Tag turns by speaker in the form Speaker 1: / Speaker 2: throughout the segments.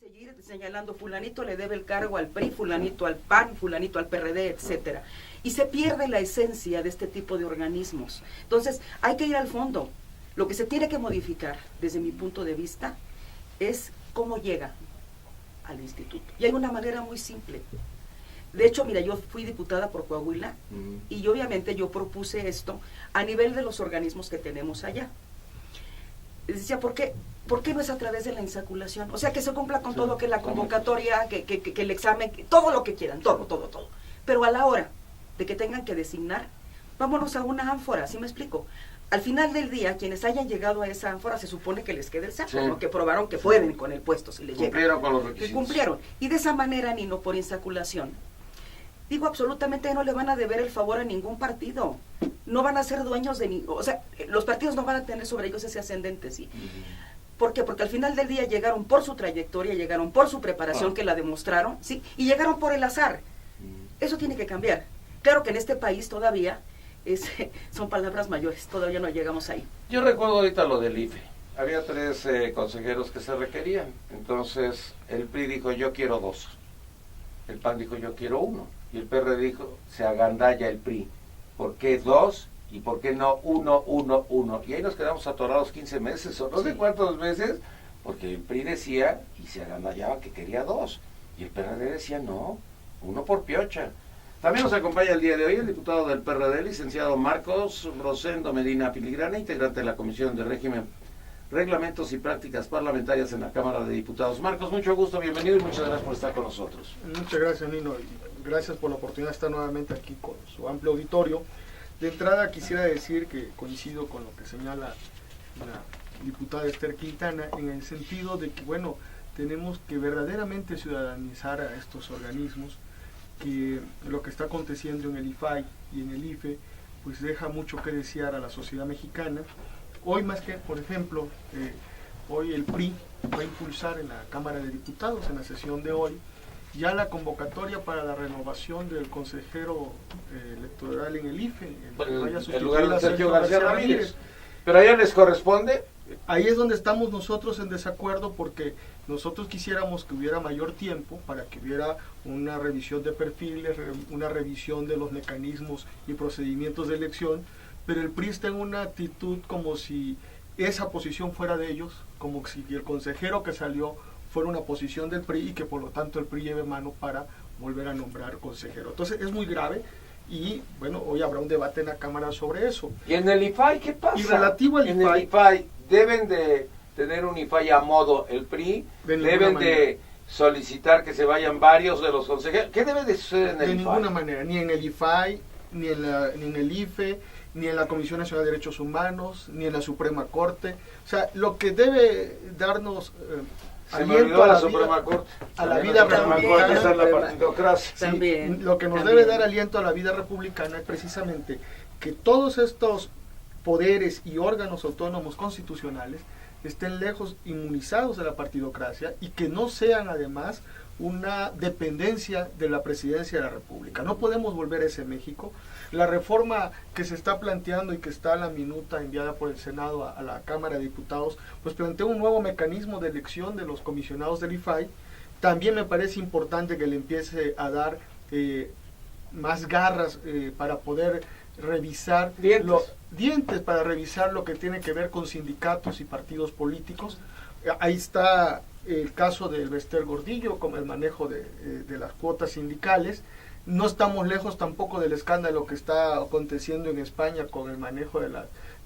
Speaker 1: seguir señalando fulanito le debe el cargo al PRI, fulanito al PAN, fulanito al PRD, etcétera. Y se pierde la esencia de este tipo de organismos. Entonces, hay que ir al fondo. Lo que se tiene que modificar, desde mi punto de vista, es cómo llega al instituto. Y hay una manera muy simple. De hecho, mira, yo fui diputada por Coahuila y obviamente yo propuse esto a nivel de los organismos que tenemos allá. Decía, ¿por qué no es a través de la insaculación? O sea, que se cumpla con todo, que la convocatoria, que el examen, que todo lo que quieran, todo. Pero a la hora de que tengan que designar, vámonos a una ánfora, ¿sí me explico? Al final del día, quienes hayan llegado a esa ánfora, se supone que les quede el saco, ¿no? Que probaron que pueden con el puesto, si les llega.
Speaker 2: Cumplieron con los requisitos.
Speaker 1: Que cumplieron. Y de esa manera, ni no por insaculación, digo, absolutamente no le van a deber el favor a ningún partido. No van a ser dueños de o sea, los partidos no van a tener sobre ellos ese ascendente, ¿sí? ¿Por qué? Porque al final del día llegaron por su trayectoria, llegaron por su preparación, que la demostraron, ¿sí? Y llegaron por el azar. Eso tiene que cambiar. Claro que en este país todavía son palabras mayores, todavía no llegamos ahí.
Speaker 2: Yo recuerdo ahorita lo del IFE. Había 3 consejeros que se requerían. Entonces, el PRI dijo, yo quiero 2. El PAN dijo, yo quiero 1. Y el PRD dijo, se agandalla el PRI. ¿Por qué 2? ¿Y por qué no 1? Y ahí nos quedamos atorados 15 meses, o no sé cuántos meses, porque el PRI decía, y se agandallaba que quería 2. Y el PRD decía, no, 1 por piocha. También nos acompaña el día de hoy el diputado del PRD, licenciado Marcos Rosendo Medina Filigrana, integrante de la Comisión de Régimen, Reglamentos y Prácticas Parlamentarias en la Cámara de Diputados. Marcos, mucho gusto, bienvenido y muchas gracias por estar con nosotros.
Speaker 3: Muchas gracias, Nino, y gracias por la oportunidad de estar nuevamente aquí con su amplio auditorio. De entrada quisiera decir que coincido con lo que señala la diputada Esther Quintana, en el sentido de que, bueno, tenemos que verdaderamente ciudadanizar a estos organismos, que lo que está aconteciendo en el IFAI y en el IFE, pues deja mucho que desear a la sociedad mexicana. Hoy más que, por ejemplo, hoy el PRI va a impulsar en la Cámara de Diputados, en la sesión de hoy, ya la convocatoria para la renovación del consejero electoral en el IFE,
Speaker 2: en lugar de Sergio García Ramírez. Pero a ellos les corresponde.
Speaker 3: Ahí es donde estamos nosotros en desacuerdo, porque nosotros quisiéramos que hubiera mayor tiempo para que hubiera una revisión de perfiles, una revisión de los mecanismos y procedimientos de elección, pero el PRI está en una actitud como si esa posición fuera de ellos, como si el consejero que salió fuera una posición del PRI y que por lo tanto el PRI lleve mano para volver a nombrar consejero. Entonces es muy grave y bueno, hoy habrá un debate en la Cámara sobre eso.
Speaker 2: ¿Y en el IFAI qué pasa?
Speaker 3: Y relativo al
Speaker 2: en el IFAI, ¿deben de tener un IFAI a modo el PRI? ¿Deben de solicitar que se vayan varios de los consejeros? ¿Qué debe de suceder en el IFAI?
Speaker 3: De ninguna manera, ni en el IFAI, ni en el IFE, ni en la Comisión Nacional de Derechos Humanos, ni en la Suprema Corte. O sea, lo que debe darnos aliento a la Suprema Corte, a la vida republicana, sí, lo que nos debe dar aliento a la vida republicana es precisamente que todos estos poderes y órganos autónomos constitucionales estén lejos, inmunizados de la partidocracia, y que no sean además una dependencia de la presidencia de la República. No podemos volver a ese México. La reforma que se está planteando y que está a la minuta enviada por el Senado a la Cámara de Diputados, pues plantea un nuevo mecanismo de elección de los comisionados del IFAI. También me parece importante que le empiece a dar más garras para poder revisar dientes para revisar lo que tiene que ver con sindicatos y partidos políticos. Ahí está el caso de Bester Gordillo, con el manejo de las cuotas sindicales. No estamos lejos tampoco del escándalo que está aconteciendo en España con el manejo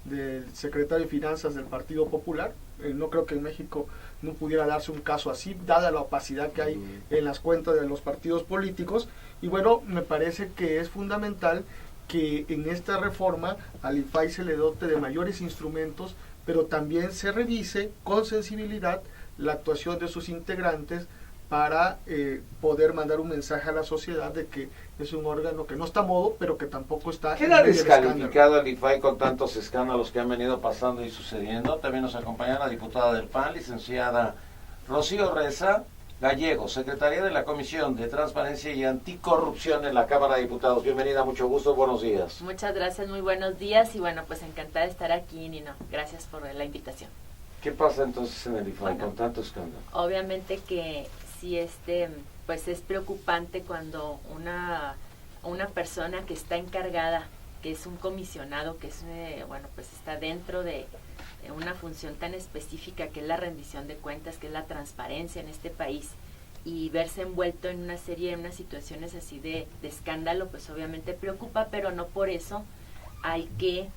Speaker 3: del secretario de Finanzas del Partido Popular. No creo que en México no pudiera darse un caso así, dada la opacidad que hay en las cuentas de los partidos políticos. Y bueno, me parece que es fundamental que en esta reforma al IFAI se le dote de mayores instrumentos, pero también se revise con sensibilidad la actuación de sus integrantes para poder mandar un mensaje a la sociedad de que es un órgano que no está a modo, pero que tampoco está...
Speaker 2: ¿Queda descalificado el IFAI con tantos escándalos que han venido pasando y sucediendo? También nos acompaña la diputada del PAN, licenciada Rocío Reza Gallego, secretaria de la Comisión de Transparencia y Anticorrupción en la Cámara de Diputados. Bienvenida, mucho gusto, buenos días.
Speaker 4: Muchas gracias, muy buenos días y bueno, pues encantada de estar aquí, Nino. Gracias por la invitación.
Speaker 2: ¿Qué pasa entonces en el IFAI con tanto escándalo?
Speaker 4: Obviamente que sí, pues es preocupante cuando una persona que está encargada, que es un comisionado, que es, pues está dentro de una función tan específica que es la rendición de cuentas, que es la transparencia en este país, y verse envuelto en unas situaciones así de escándalo, pues obviamente preocupa, pero no por eso hay que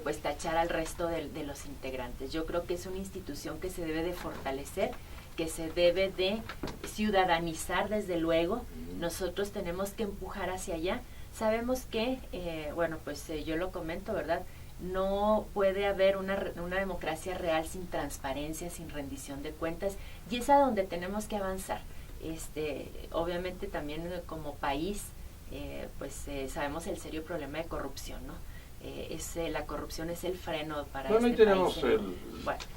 Speaker 4: pues tachar al resto de los integrantes. Yo creo que es una institución que se debe de fortalecer, que se debe de ciudadanizar desde luego. Nosotros tenemos que empujar hacia allá. Sabemos que, yo lo comento, ¿verdad? No puede haber una democracia real sin transparencia, sin rendición de cuentas, y es a donde tenemos que avanzar. Obviamente también como país, sabemos el serio problema de corrupción, ¿no? La corrupción es el freno para
Speaker 2: bueno,
Speaker 4: este
Speaker 2: tenemos
Speaker 4: país.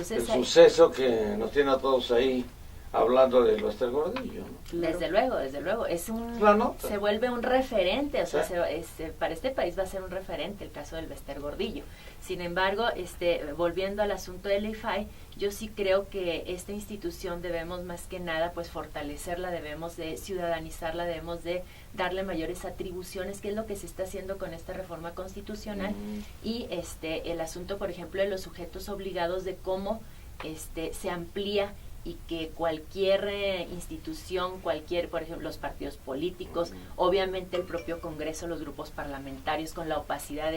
Speaker 2: El suceso que nos tiene a todos ahí hablando del Bester Gordillo, ¿no?
Speaker 4: Desde luego, se vuelve un referente, o sea, para este país va a ser un referente el caso del Bester Gordillo. Sin embargo, volviendo al asunto del IFAI, yo sí creo que esta institución debemos más que nada pues fortalecerla, debemos de ciudadanizarla, debemos de darle mayores atribuciones, que es lo que se está haciendo con esta reforma constitucional, y el asunto, por ejemplo, de los sujetos obligados, de cómo se amplía y que cualquier institución, por ejemplo, los partidos políticos, obviamente el propio Congreso, los grupos parlamentarios, con la opacidad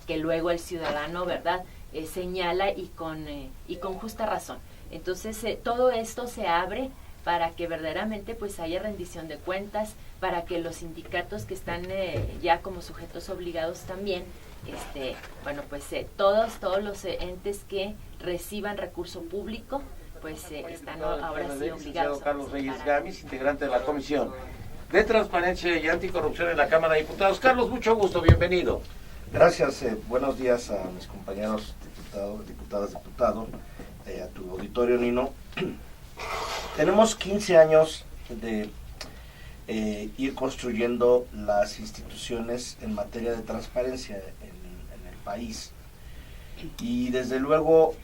Speaker 4: que luego el ciudadano, ¿verdad?, señala y con justa razón. Entonces, todo esto se abre para que verdaderamente pues haya rendición de cuentas, para que los sindicatos que están ya como sujetos obligados también, todos los entes que reciban recurso público, pues están ahora sí obligados.
Speaker 2: Carlos Reyes Gámez, integrante de la Comisión de Transparencia y Anticorrupción en la Cámara de Diputados. Carlos, mucho gusto, bienvenido.
Speaker 5: Gracias, buenos días a mis compañeros diputados, a tu auditorio, Nino. Tenemos 15 años de ir construyendo las instituciones en materia de transparencia en el país, y desde luego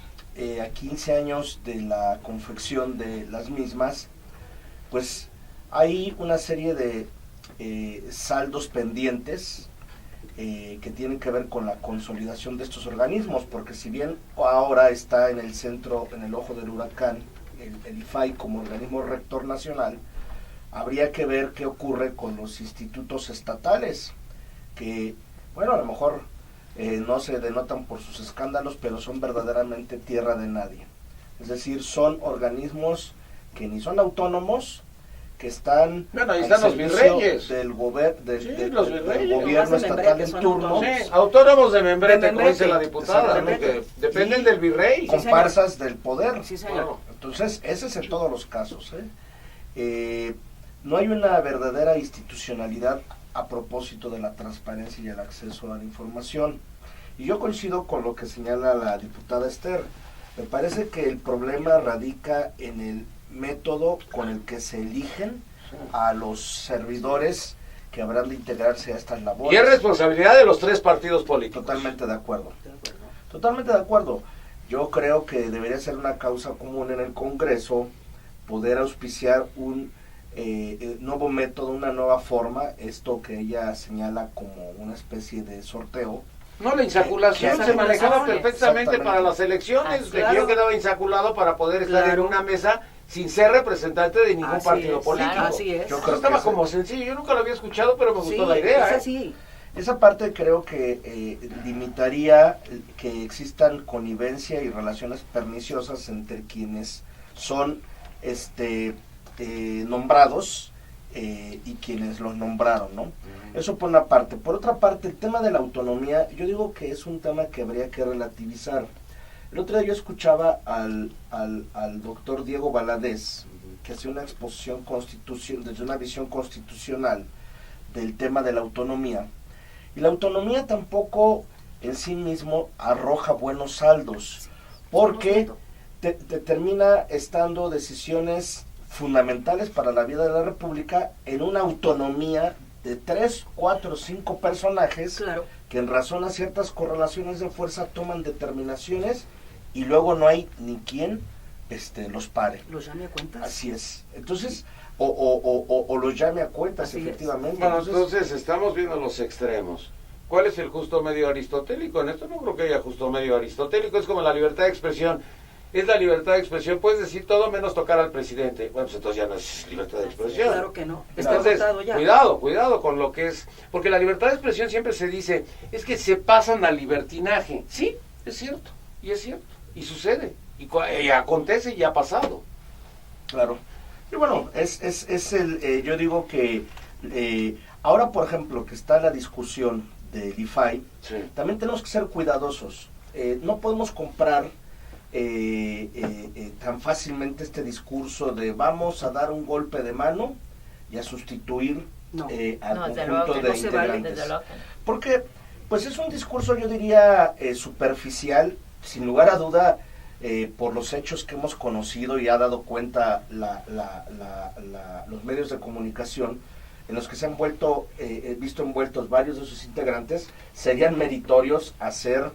Speaker 5: a 15 años de la confección de las mismas, pues hay una serie de saldos pendientes que tienen que ver con la consolidación de estos organismos, porque si bien ahora está en el centro, en el ojo del huracán, el IFAI como organismo rector nacional, habría que ver qué ocurre con los institutos estatales, que, bueno, a lo mejor no se denotan por sus escándalos, pero son verdaderamente tierra de nadie. Es decir, son organismos que ni son autónomos, que están
Speaker 2: ahí están los virreyes
Speaker 5: del
Speaker 2: los
Speaker 5: gobierno estatal en turno,
Speaker 2: autónomos de membrete, como dice la diputada, ¿no? Que dependen del virrey,
Speaker 5: comparsas del poder.
Speaker 1: Sí, señor.
Speaker 5: Entonces, ese es en todos los casos. No hay una verdadera institucionalidad a propósito de la transparencia y el acceso a la información. Y yo coincido con lo que señala la diputada Esther. Me parece que el problema radica en el método con el que se eligen a los servidores que habrán de integrarse a estas labores.
Speaker 2: Y es responsabilidad de los tres partidos políticos.
Speaker 5: Totalmente de acuerdo. Totalmente de acuerdo. Yo creo que debería ser una causa común en el Congreso poder auspiciar un nuevo método, una nueva forma, esto que ella señala como una especie de sorteo.
Speaker 2: No, la insaculación se manejaba perfectamente para las elecciones, de que yo quedaba insaculado para poder estar en una mesa sin ser representante de ningún partido político.
Speaker 1: Claro, así es.
Speaker 5: Yo creo
Speaker 2: estaba
Speaker 5: que
Speaker 2: como sencillo, yo nunca lo había escuchado, pero me gustó la idea.
Speaker 1: Es así.
Speaker 5: Esa parte creo que limitaría que existan connivencia y relaciones perniciosas entre quienes son nombrados y quienes los nombraron, ¿no? Eso por una parte. Por otra parte, el tema de la autonomía, yo digo que es un tema que habría que relativizar. El otro día yo escuchaba al doctor Diego Valadez, que hacía una exposición desde una visión constitucional del tema de la autonomía. Y la autonomía tampoco en sí mismo arroja buenos saldos, porque te termina estando decisiones fundamentales para la vida de la República en una autonomía de 3, 4, 5 personajes,
Speaker 1: Claro.
Speaker 5: que en razón a ciertas correlaciones de fuerza toman determinaciones y luego no hay ni quien los pare.
Speaker 1: Los llame a cuentas.
Speaker 5: Así es. Entonces, o los llame a cuentas,
Speaker 1: Así
Speaker 5: efectivamente.
Speaker 2: Bueno, entonces estamos viendo los extremos. ¿Cuál es el justo medio aristotélico? En esto no creo que haya justo medio aristotélico, es como la libertad de expresión. Es la libertad de expresión, puedes decir todo menos tocar al presidente. Bueno, pues entonces ya no es libertad de expresión.
Speaker 1: Claro que no. Está
Speaker 2: Entonces,
Speaker 1: votado ya.
Speaker 2: cuidado con lo que es, porque la libertad de expresión siempre se dice, es que se pasan al libertinaje. Sí, es cierto, y sucede, y acontece y ha pasado.
Speaker 5: Claro. Y bueno, yo digo que ahora, por ejemplo, que está la discusión del IFAI,
Speaker 2: Sí.
Speaker 5: también tenemos que ser cuidadosos. No podemos comprar tan fácilmente este discurso de vamos a dar un golpe de mano y a sustituir
Speaker 1: No.
Speaker 5: al
Speaker 4: No, desde
Speaker 5: conjunto
Speaker 4: luego que
Speaker 5: de
Speaker 1: no se vale,
Speaker 5: integrantes.
Speaker 4: desde luego que no.
Speaker 5: Porque pues es un discurso, yo diría, superficial, sin lugar a duda, por los hechos que hemos conocido y ha dado cuenta los medios de comunicación, en los que se han visto envueltos varios de sus integrantes, serían meritorios a ser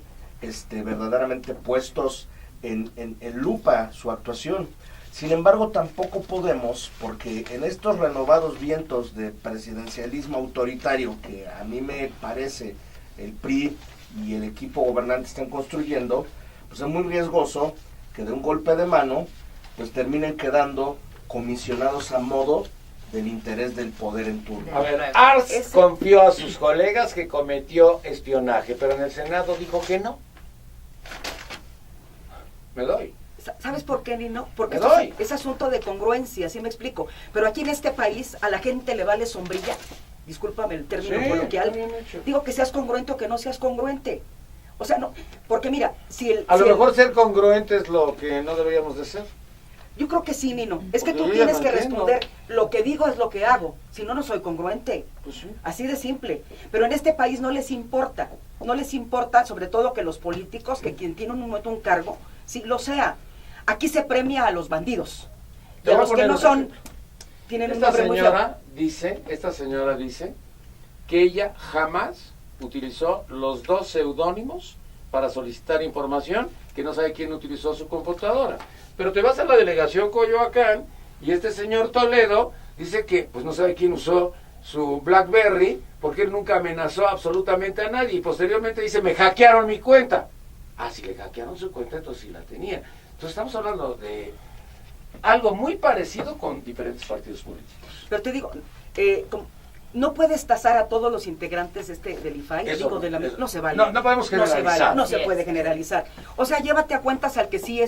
Speaker 5: verdaderamente puestos en lupa su actuación. Sin embargo, tampoco podemos, porque en estos renovados vientos de presidencialismo autoritario que a mí me parece el PRI y el equipo gobernante están construyendo, pues es muy riesgoso que de un golpe de mano pues terminen quedando comisionados a modo del interés del poder en turno.
Speaker 2: A ver, Ars confió a sus colegas que cometió espionaje, pero en el Senado dijo que no. Me doy.
Speaker 1: ¿Sabes por qué, Nino? Porque
Speaker 2: Me doy.
Speaker 1: es asunto de congruencia, ¿sí me explico? Pero aquí en este país a la gente le vale sombrilla, discúlpame el término
Speaker 2: Sí,
Speaker 1: coloquial,
Speaker 2: está bien hecho.
Speaker 1: digo que seas congruente o que no seas congruente. O sea, no, porque mira,
Speaker 2: A lo mejor ser congruente es lo que no deberíamos de ser.
Speaker 1: yo creo que sí, Nino. Es que
Speaker 2: Porque
Speaker 1: tú
Speaker 2: yo ya
Speaker 1: tienes
Speaker 2: no
Speaker 1: que
Speaker 2: entiendo.
Speaker 1: responder, lo que digo es lo que hago, si no, no soy congruente.
Speaker 2: Pues sí.
Speaker 1: Así de simple. Pero en este país no les importa, sobre todo que los políticos, que quien tiene un momento un cargo, sí lo sea. Aquí se premia a los bandidos. Y
Speaker 2: Te
Speaker 1: a
Speaker 2: voy a
Speaker 1: los que
Speaker 2: poner
Speaker 1: no
Speaker 2: un
Speaker 1: son,
Speaker 2: ejemplo.
Speaker 1: tienen un
Speaker 2: Esta
Speaker 1: nombre muy
Speaker 2: señora dice que ella jamás utilizó los dos seudónimos para solicitar información, que no sabe quién utilizó su computadora. Pero te vas a la delegación Coyoacán y este señor Toledo dice que pues no sabe quién usó su BlackBerry porque él nunca amenazó absolutamente a nadie y posteriormente dice me hackearon mi cuenta. Ah, si le hackearon su cuenta, entonces sí la tenía. Entonces estamos hablando de algo muy parecido con diferentes partidos políticos.
Speaker 1: Pero te digo, no puedes tasar a todos los integrantes del IFAI,
Speaker 2: Eso
Speaker 1: digo,
Speaker 2: no, eso.
Speaker 1: no se vale.
Speaker 2: No podemos
Speaker 1: No se
Speaker 2: generalizar.
Speaker 1: vale, no se
Speaker 4: Así
Speaker 1: puede
Speaker 4: es.
Speaker 1: generalizar. O sea, llévate a cuentas al que sí,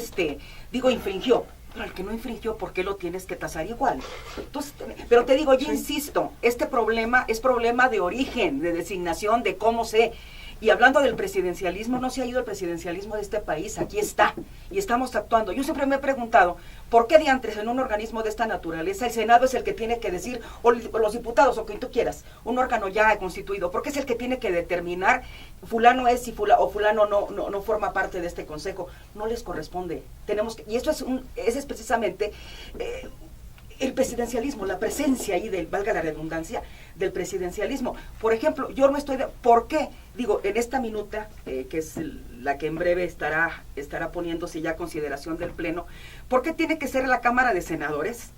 Speaker 1: infringió. Pero al que no infringió, ¿por qué lo tienes que tasar igual? Entonces, pero te digo, yo insisto, este problema es problema de origen, de designación, de cómo se... Y hablando del presidencialismo, no se ha ido el presidencialismo de este país, aquí está, y estamos actuando. Yo siempre me he preguntado, ¿por qué diantres en un organismo de esta naturaleza el Senado es el que tiene que decir, o los diputados, o quien tú quieras, un órgano ya constituido, ¿por qué es el que tiene que determinar fulano es y o fulano no forma parte de este consejo? No les corresponde. Tenemos que, y esto es precisamente... el presidencialismo, la presencia ahí valga la redundancia, del presidencialismo. Por ejemplo, yo no estoy ¿por qué? Digo, en esta minuta, que es la que en breve estará poniéndose ya a consideración del Pleno, ¿por qué tiene que ser la Cámara de Senadores?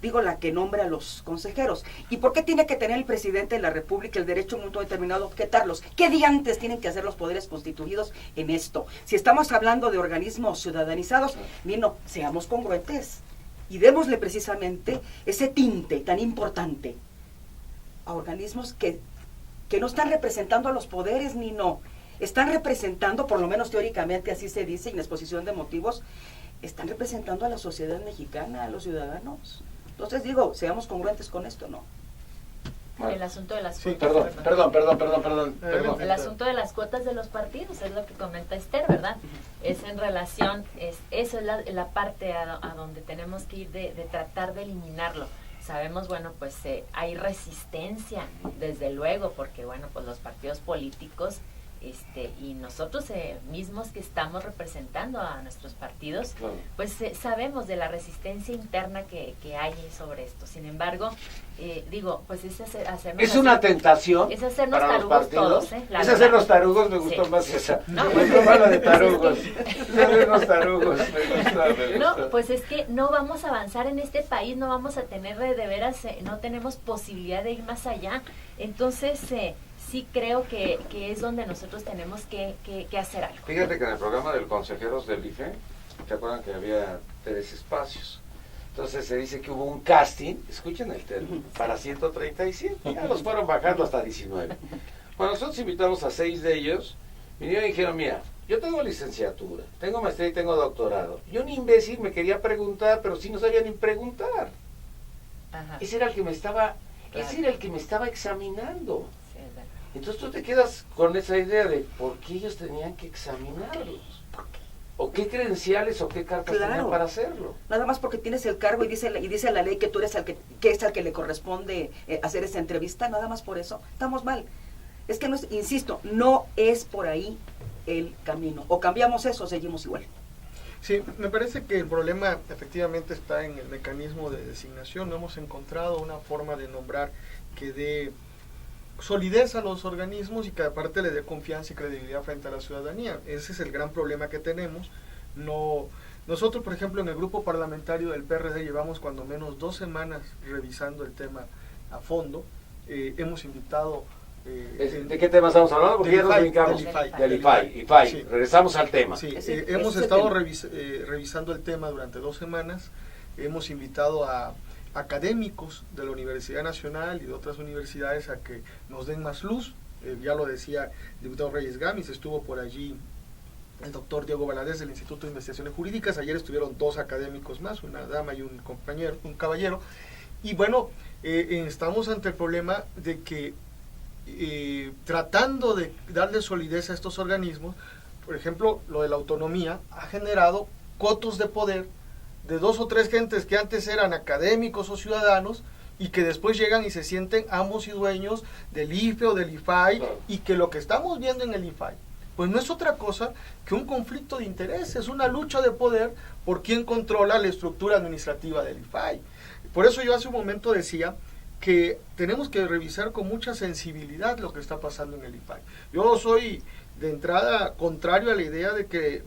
Speaker 1: Digo, la que nombra a los consejeros. ¿Y por qué tiene que tener el presidente de la República el derecho a un momento determinado a objetarlos? ¿Qué diantes tienen que hacer los poderes constituidos en esto? Si estamos hablando de organismos ciudadanizados, Nino, seamos congruentes. Y démosle precisamente ese tinte tan importante a organismos que no están representando a los poderes, ni no. Están representando, por lo menos teóricamente así se dice en exposición de motivos, están representando a la sociedad mexicana, a los ciudadanos. Entonces digo, seamos congruentes con esto, ¿no?
Speaker 4: El asunto de las
Speaker 3: Sí,
Speaker 4: cuotas,
Speaker 2: Perdón.
Speaker 4: El asunto de las cuotas de los partidos es lo que comenta Esther, ¿verdad? Es en relación, eso es la parte a donde tenemos que ir de tratar de eliminarlo. Sabemos, bueno, pues hay resistencia, desde luego, porque, bueno, pues los partidos políticos y nosotros mismos que estamos representando a nuestros partidos,
Speaker 2: Claro.
Speaker 4: pues sabemos de la resistencia interna que hay sobre esto. Sin embargo, pues es hacernos...
Speaker 2: Es una tentación
Speaker 4: es hacernos
Speaker 2: para los
Speaker 4: tarugos
Speaker 2: partidos.
Speaker 4: todos, la
Speaker 2: Es
Speaker 4: verdad.
Speaker 2: hacernos tarugos, me gustó
Speaker 4: Sí.
Speaker 2: más esa.
Speaker 4: No,
Speaker 2: Muy mala de tarugos. Hacernos tarugos, me gusta.
Speaker 4: No, pues es que no vamos a avanzar en este país, no vamos a tener de veras, no tenemos posibilidad de ir más allá. Entonces, sí creo que es donde nosotros tenemos que hacer algo.
Speaker 2: Fíjate que en el programa del Consejeros del IFE, ¿te acuerdan que había 3 espacios? Entonces se dice que hubo un casting, escuchen el término, para 137, ya los fueron bajando hasta 19. Bueno, nosotros invitamos a 6 de ellos, vinieron y dijeron, mira, yo tengo licenciatura, tengo maestría y tengo doctorado. Yo un imbécil me quería preguntar, pero sí no sabía ni preguntar.
Speaker 4: Ajá.
Speaker 2: Ese era el que me estaba,
Speaker 4: Claro.
Speaker 2: ese era el que me estaba examinando.
Speaker 4: Sí, es verdad.
Speaker 2: Entonces tú te quedas con esa idea de por qué ellos tenían que examinarlos. ¿O qué credenciales o qué cartas
Speaker 1: Claro.
Speaker 2: tenían para hacerlo?
Speaker 1: Nada más porque tienes el cargo y dice la ley que tú eres el que es al que le corresponde hacer esa entrevista, nada más por eso. Estamos mal. Es que, insisto, no es por ahí el camino. O cambiamos eso o seguimos igual.
Speaker 3: Sí, me parece que el problema efectivamente está en el mecanismo de designación. No hemos encontrado una forma de nombrar que dé solidez a los organismos y que aparte le dé confianza y credibilidad frente a la ciudadanía. Ese es el gran problema que tenemos. Nosotros, por ejemplo, en el grupo parlamentario del PRD llevamos cuando menos 2 semanas revisando el tema a fondo. Hemos invitado...
Speaker 2: ¿De qué tema estamos hablando? Porque
Speaker 3: del
Speaker 2: ya nos
Speaker 3: IFAI,
Speaker 2: brincamos.
Speaker 3: del
Speaker 2: Del
Speaker 3: IFAI.
Speaker 2: IFAI.
Speaker 3: Sí.
Speaker 2: Regresamos al tema.
Speaker 3: Sí,
Speaker 1: Ese
Speaker 3: hemos
Speaker 1: es el
Speaker 3: estado
Speaker 1: tema.
Speaker 3: revisando el tema durante 2 semanas. Hemos invitado a académicos de la Universidad Nacional y de otras universidades a que nos den más luz. Ya lo decía el diputado Reyes Gámez, estuvo por allí el doctor Diego Valadez del Instituto de Investigaciones Jurídicas. Ayer estuvieron 2 académicos más, una dama y un caballero. Y bueno, estamos ante el problema de que tratando de darle solidez a estos organismos, por ejemplo, lo de la autonomía ha generado cotos de poder de 2 o 3 gentes que antes eran académicos o ciudadanos y que después llegan y se sienten amos y dueños del IFE o del IFAI, y que lo que estamos viendo en el IFAI pues no es otra cosa que un conflicto de intereses, una lucha de poder por quién controla la estructura administrativa del IFAI. Por eso yo hace un momento decía que tenemos que revisar con mucha sensibilidad lo que está pasando en el IFAI. Yo soy de entrada contrario a la idea de que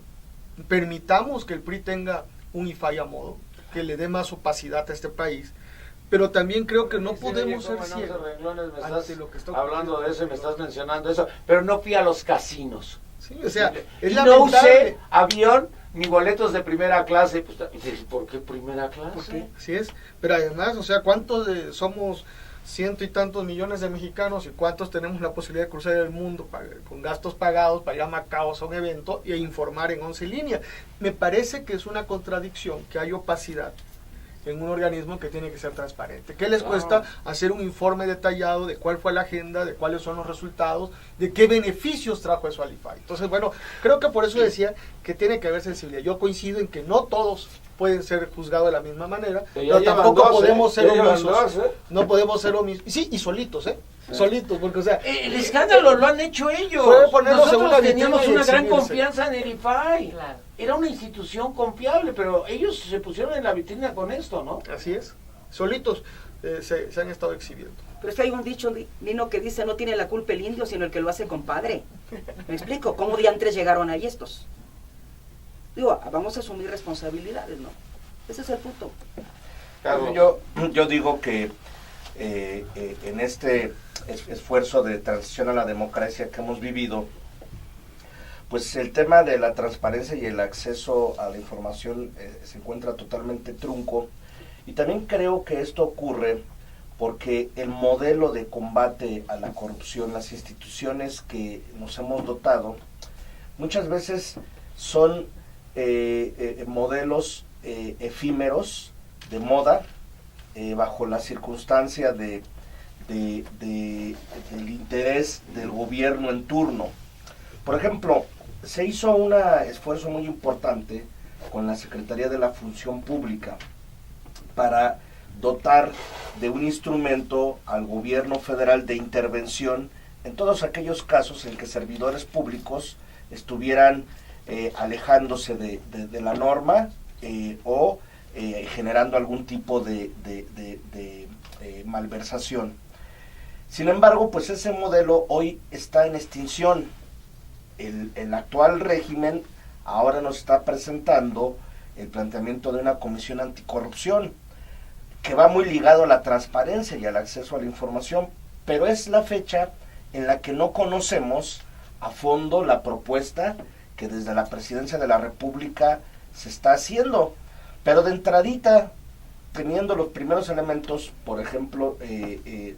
Speaker 3: permitamos que el PRI tenga un IFAI a modo, que le dé más opacidad a este país, pero también creo que no podemos ser ciegos ante lo que está
Speaker 2: hablando
Speaker 3: ocurriendo.
Speaker 2: de eso y me estás mencionando eso, pero no fui a los casinos.
Speaker 3: Sí, o sea, es
Speaker 2: y no
Speaker 3: lamentable.
Speaker 2: usé avión ni boletos de primera clase. Pues, ¿por qué primera clase?
Speaker 1: ¿Por qué?
Speaker 3: Así es, pero además, o sea, ¿cuántos somos 100 y tantos millones de mexicanos y cuántos tenemos la posibilidad de cruzar el mundo con gastos pagados para ir a Macao a un evento e informar en 11 líneas? Me parece que es una contradicción que hay opacidad en un organismo que tiene que ser transparente. ¿Qué les cuesta hacer un informe detallado de cuál fue la agenda, de cuáles son los resultados, de qué beneficios trajo eso al IFAI? Entonces, bueno, creo que por eso decía que tiene que haber sensibilidad. Yo coincido en que no todos pueden ser juzgados de la misma manera, pero tampoco podemos ser omisos. No podemos ser omisos. Sí, y solitos, ¿eh? Sí. Solitos, porque, o sea...
Speaker 2: El escándalo lo han hecho ellos.
Speaker 3: Nosotros
Speaker 2: teníamos una gran
Speaker 3: exhibirse.
Speaker 2: confianza en el IFAI.
Speaker 4: Claro.
Speaker 2: Era una institución confiable, pero ellos se pusieron en la vitrina con esto, ¿no?
Speaker 3: Así es. Solitos se han estado exhibiendo.
Speaker 1: Pero es que hay un dicho, Nino, que dice, no tiene la culpa el indio, sino el que lo hace compadre. ¿Me explico? ¿Cómo diantres llegaron ahí estos? Digo, vamos a asumir responsabilidades, ¿no? Ese es el punto.
Speaker 2: Carlos.
Speaker 5: Yo digo que en este esfuerzo de transición a la democracia que hemos vivido, pues el tema de la transparencia y el acceso a la información se encuentra totalmente trunco, y también creo que esto ocurre porque el modelo de combate a la corrupción, las instituciones que nos hemos dotado, muchas veces son modelos efímeros, de moda, bajo la circunstancia del interés del gobierno en turno. Por ejemplo, se hizo un esfuerzo muy importante con la Secretaría de la Función Pública para dotar de un instrumento al gobierno federal de intervención en todos aquellos casos en que servidores públicos estuvieran alejándose de la norma o generando algún tipo de malversación. Sin embargo, pues ese modelo hoy está en extinción. El actual régimen ahora nos está presentando el planteamiento de una comisión anticorrupción, que va muy ligado a la transparencia y al acceso a la información, pero es la fecha en la que no conocemos a fondo la propuesta que desde la Presidencia de la República se está haciendo. Pero de entradita, teniendo los primeros elementos, por ejemplo,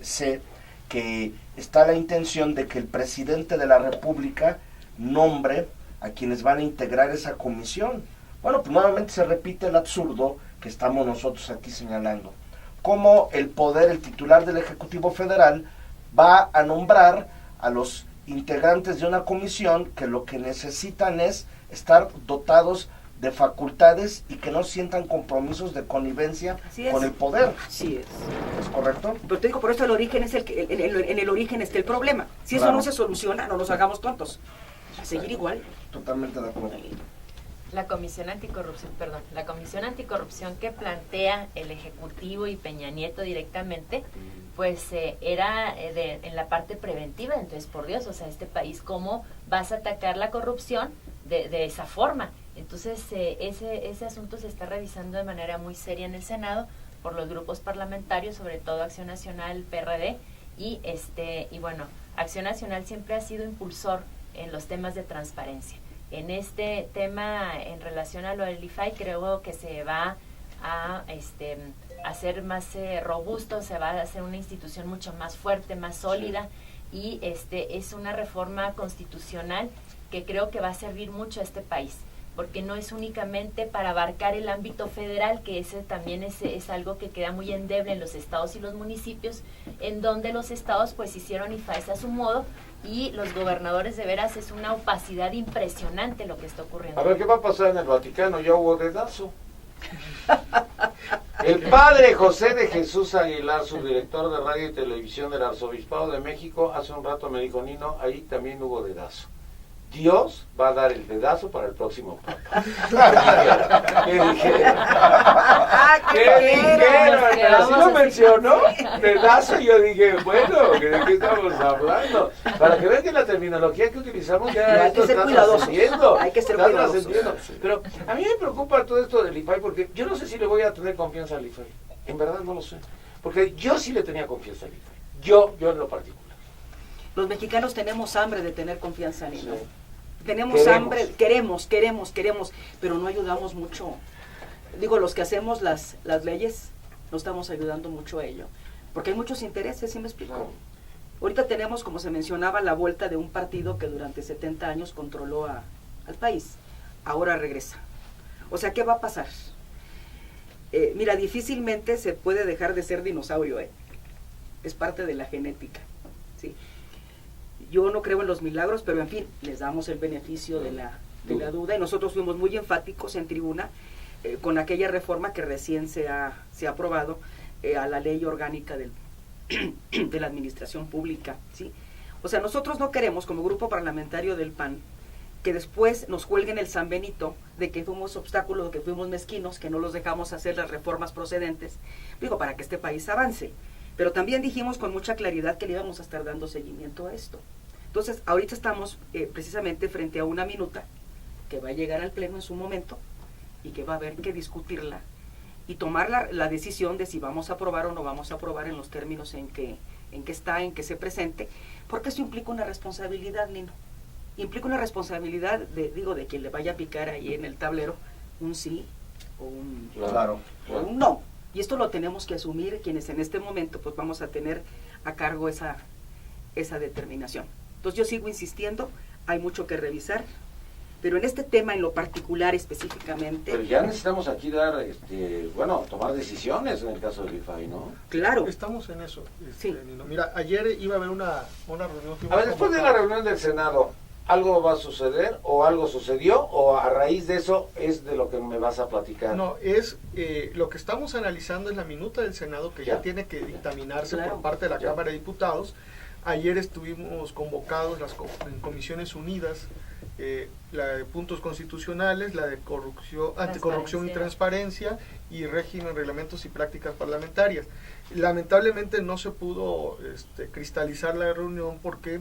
Speaker 5: sé que está la intención de que el Presidente de la República nombre a quienes van a integrar esa comisión. Bueno, pues nuevamente se repite el absurdo que estamos nosotros aquí señalando. Cómo el poder, el titular del Ejecutivo Federal, va a nombrar a los integrantes de una comisión que lo que necesitan es estar dotados de facultades y que no sientan compromisos de connivencia con el poder.
Speaker 1: Sí es.
Speaker 5: ¿Es correcto?
Speaker 1: Pero te digo, por eso el origen es en el origen está el problema. Si eso no se soluciona, no nos hagamos tontos. A seguir igual.
Speaker 5: Totalmente de acuerdo.
Speaker 4: La Comisión Anticorrupción que plantea el Ejecutivo y Peña Nieto directamente, pues era en la parte preventiva. Entonces, por Dios, o sea, este país, ¿cómo vas a atacar la corrupción de esa forma? Entonces, ese asunto se está revisando de manera muy seria en el Senado por los grupos parlamentarios, sobre todo Acción Nacional, PRD, y bueno, Acción Nacional siempre ha sido impulsor en los temas de transparencia. En este tema, en relación a lo del IFAI, creo que se va a hacer más robusto, se va a hacer una institución mucho más fuerte, más sólida, y es una reforma constitucional que creo que va a servir mucho a este país, porque no es únicamente para abarcar el ámbito federal, que ese también es algo que queda muy endeble en los estados y los municipios, en donde los estados pues hicieron IFAIs a su modo, y los gobernadores, de veras, es una opacidad impresionante lo que está ocurriendo.
Speaker 2: A ver, ¿qué va a pasar en el Vaticano? Ya hubo dedazo. El padre José de Jesús Aguilar, subdirector de radio y televisión del Arzobispado de México, hace un rato me dijo, Nino, ahí también hubo dedazo. Dios va a dar el dedazo para el próximo Papa. ¿Qué dijeron? Pero así lo mencionó, dedazo, y yo dije, bueno, ¿de qué estamos hablando? Para que vean que la terminología que utilizamos ya
Speaker 1: hay que ser cuidadosos. Hay que ser cuidadosos.
Speaker 2: Pero a mí me preocupa todo esto del IFAI, porque yo no sé si le voy a tener confianza al IFAI. En verdad no lo sé. Porque yo sí le tenía confianza al IFAI. Yo en lo particular.
Speaker 1: Los mexicanos tenemos hambre de tener confianza en ello.
Speaker 2: Sí.
Speaker 1: Tenemos hambre, queremos, pero no ayudamos mucho. Digo, los que hacemos las leyes no estamos ayudando mucho a ello, porque hay muchos intereses, ¿sí me explico?
Speaker 2: Claro.
Speaker 1: Ahorita tenemos, como se mencionaba, la vuelta de un partido que durante 70 años controló al país. Ahora regresa. O sea, ¿qué va a pasar? Mira, difícilmente se puede dejar de ser dinosaurio, es parte de la genética, ¿sí? Yo no creo en los milagros, pero en fin, les damos el beneficio de la duda, y nosotros fuimos muy enfáticos en tribuna con aquella reforma que recién se ha aprobado a la ley orgánica de la administración pública, ¿sí? O sea, nosotros no queremos, como grupo parlamentario del PAN, que después nos cuelguen el San Benito de que fuimos obstáculos, de que fuimos mezquinos, que no los dejamos hacer las reformas procedentes, digo, para que este país avance. Pero también dijimos con mucha claridad que le íbamos a estar dando seguimiento a esto. Entonces, ahorita estamos precisamente frente a una minuta que va a llegar al Pleno en su momento y que va a haber que discutirla y tomar la decisión de si vamos a aprobar o no vamos a aprobar en los términos en que en que se presente, porque eso implica una responsabilidad, Nino. Implica una responsabilidad de quien le vaya a picar ahí en el tablero un sí o un, o un no. Y esto lo tenemos que asumir quienes en este momento pues vamos a tener a cargo esa determinación. Entonces yo sigo insistiendo, hay mucho que revisar, pero en este tema en lo particular específicamente...
Speaker 2: Pero ya necesitamos aquí dar, tomar decisiones en el caso del IFAI, ¿no?
Speaker 1: Claro.
Speaker 3: Estamos en eso.
Speaker 1: Sí.
Speaker 3: Mira, ayer iba a haber una reunión...
Speaker 2: A ver, después de la reunión del Senado, ¿algo va a suceder o algo sucedió o a raíz de eso es de lo que me vas a platicar?
Speaker 3: No, lo que estamos analizando es la minuta del Senado que ya tiene que dictaminarse por parte de la Cámara de Diputados, Ayer estuvimos convocados en comisiones unidas, la de puntos constitucionales, la de corrupción, anticorrupción y transparencia, y régimen, reglamentos y prácticas parlamentarias. Lamentablemente no se pudo cristalizar la reunión porque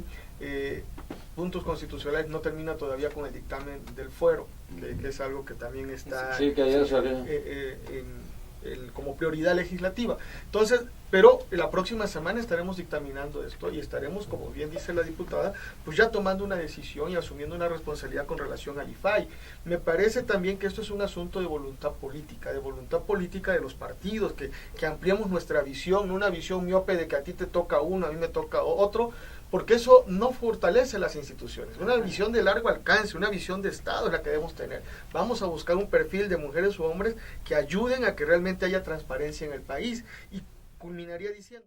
Speaker 3: puntos constitucionales no termina todavía con el dictamen del fuero, que es algo que también está
Speaker 2: que ayer salió
Speaker 3: como prioridad legislativa. Entonces, pero la próxima semana estaremos dictaminando esto y estaremos, como bien dice la diputada, pues ya tomando una decisión y asumiendo una responsabilidad con relación al IFAI. Me parece también que esto es un asunto de voluntad política de los partidos, que ampliemos nuestra visión, no una visión miope de que a ti te toca uno, a mí me toca otro, porque eso no fortalece las instituciones. Una visión de largo alcance, una visión de Estado es la que debemos tener. Vamos a buscar un perfil de mujeres o hombres que ayuden a que realmente haya transparencia en el país. Y culminaría diciendo...